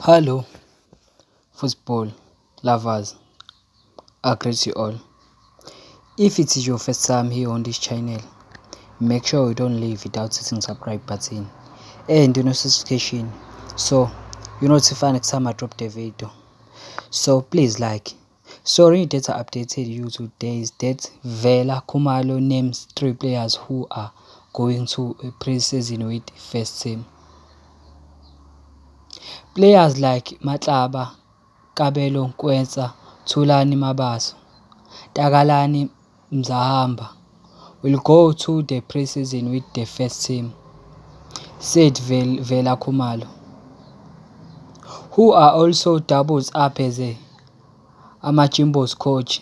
Hello, football lovers. I greet you all. If it is your first time here on this channel, make sure you don't leave without hitting subscribe button and the notification so you notify next time I drop the video. So please like. Sorry that I updated you today is that Vela Khumalo names 3 players who are going to a pre-season with first team. Players like Matlaba, Kabelo Nkwetsa, Thulani Mabaso, Takalani Mzahamba will go to the pre-season with the first team, said Vela Khumalo, who are also doubles up as a Amachimbos coach,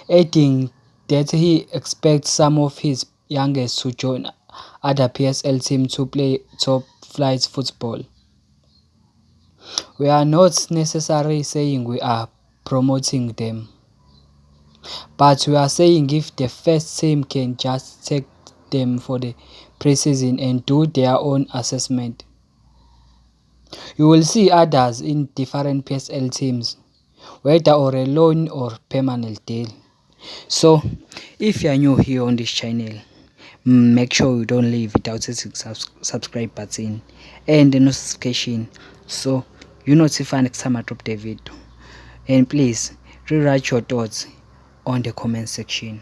adding that he expects some of his youngest to join other PSL teams to play top-flight football. We are not necessarily saying we are promoting them, but we are saying if the first team can just take them for the pre-season and do their own assessment. You will see others in different PSL teams, whether or a loan or permanent deal. So, if you are new here on this channel, make sure you don't leave without hitting subscribe button and the notification so you notify next time I drop the video. And please rewrite your thoughts on the comment section.